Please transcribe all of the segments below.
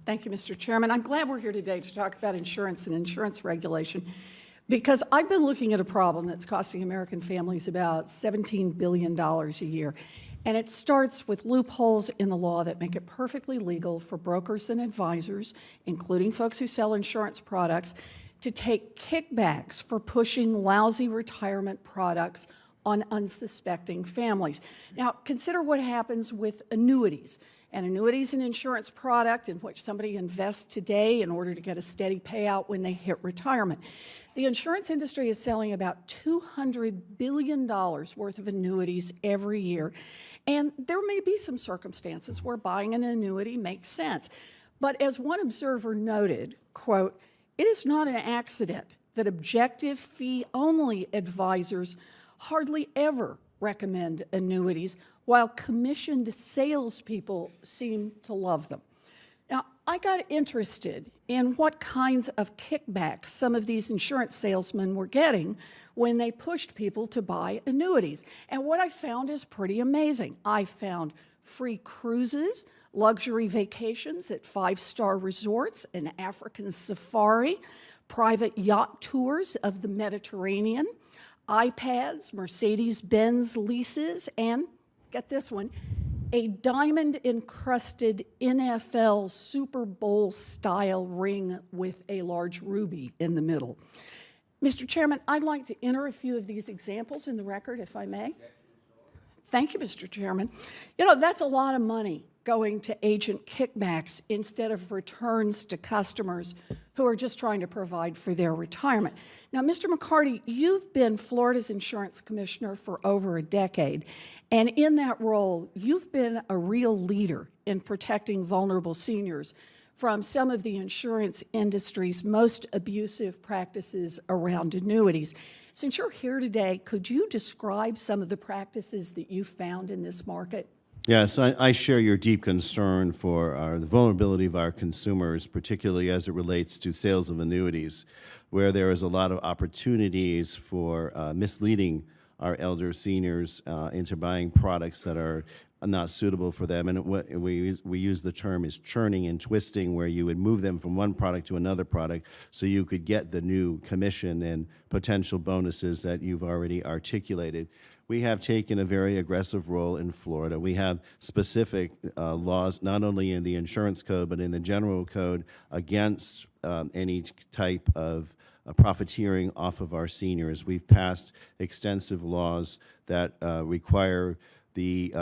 Thank you, Mr. Chairman. I'm glad we're here today to talk about insurance and insurance regulation because I've been looking at a problem that's costing American families about $17 billion a year. And it starts with loopholes in the law that make it perfectly legal for brokers and advisors, including folks who sell insurance products, to take kickbacks for pushing lousy retirement products on unsuspecting families. Now, consider what happens with annuities. An annuity is an insurance product in which somebody invests today in order to get a steady payout when they hit retirement. The insurance industry is selling about $200 billion worth of annuities every year, and there may be some circumstances where buying an annuity makes sense. But as one observer noted, quote, "It is not an accident that objective fee-only advisors hardly ever recommend annuities, while commissioned salespeople seem to love them." Now, I got interested in what kinds of kickbacks some of these insurance salesmen were getting when they pushed people to buy annuities. And what I found is pretty amazing. I found free cruises, luxury vacations at five-star resorts, an African safari, private yacht tours of the Mediterranean, iPads, Mercedes-Benz leases, and, get this one, a diamond-encrusted NFL Super Bowl-style ring with a large ruby in the middle. Mr. Chairman, I'd like to enter a few of these examples in the record, if I may. Thank you, Mr. Chairman. You know, that's a lot of money going to agent kickbacks instead of returns to customers who are just trying to provide for their retirement. Now, Mr. McCarty, you've been Florida's insurance commissioner for over a decade, and in that role, you've been a real leader in protecting vulnerable seniors from some of the insurance industry's most abusive practices around annuities. Since you're here today, could you describe some of the practices that you found in this market? Yes, I share your deep concern for the vulnerability of our consumers, particularly as it relates to sales of annuities, where there is a lot of opportunities for misleading our elder seniors into buying products that are not suitable for them. And what we use the term is churning and twisting, where you would move them from one product to another product so you could get the new commission and potential bonuses that you've already articulated. We have taken a very aggressive role in Florida. We have specific laws, not only in the insurance code, but in the general code against any type of profiteering off of our seniors. We've passed extensive laws that require the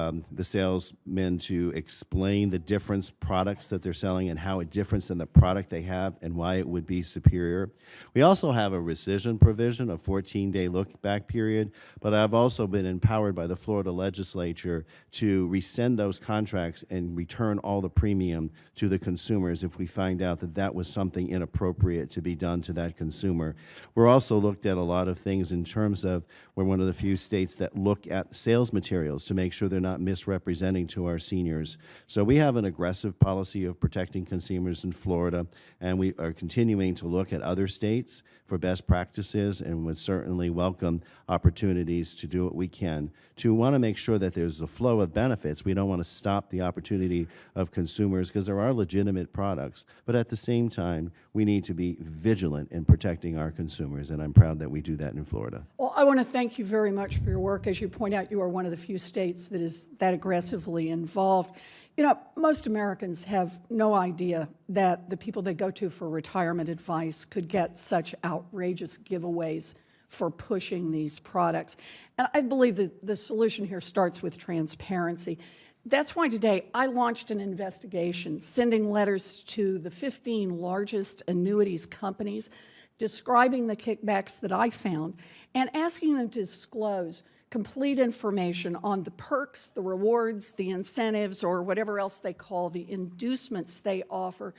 salesmen to explain the different products that they're selling and how it differs than the product they have and why it would be superior. We also have a rescission provision, a 14-day look-back period, but I've also been empowered by the Florida legislature to rescind those contracts and return all the premium to the consumers if we find out that that was something inappropriate to be done to that consumer. We're also looked at a lot of things in terms of, we're one of the few states that look at sales materials to make sure they're not misrepresenting to our seniors. So we have an aggressive policy of protecting consumers in Florida, and we are continuing to look at other states for best practices and would certainly welcome opportunities to do what we can to want to make sure that there's a flow of benefits. We don't want to stop the opportunity of consumers because there are legitimate products, but at the same time, we need to be vigilant in protecting our consumers, and I'm proud that we do that in Florida. Well, I want to thank you very much for your work. As you point out, you are one of the few states that is that aggressively involved. You know, most Americans have no idea that the people they go to for retirement advice could get such outrageous giveaways for pushing these products. And I believe that the solution here starts with transparency. That's why today I launched an investigation, sending letters to the 15 largest annuities companies describing the kickbacks that I found and asking them to disclose complete information on the perks, the rewards, the incentives, or whatever else they call the inducements they offer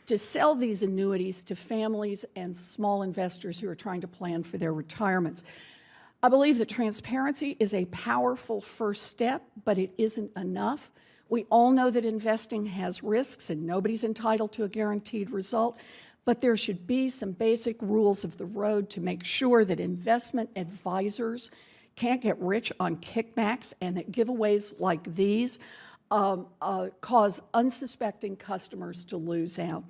to sell these annuities to families and small investors who are trying to plan for their retirements. I believe that transparency is a powerful first step, but it isn't enough. We all know that investing has risks and nobody's entitled to a guaranteed result, but there should be some basic rules of the road to make sure that investment advisors can't get rich on kickbacks and that giveaways like these cause unsuspecting customers to lose out.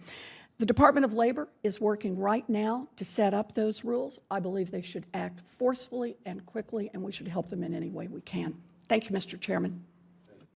The Department of Labor is working right now to set up those rules. I believe they should act forcefully and quickly, and we should help them in any way we can. Thank you, Mr. Chairman.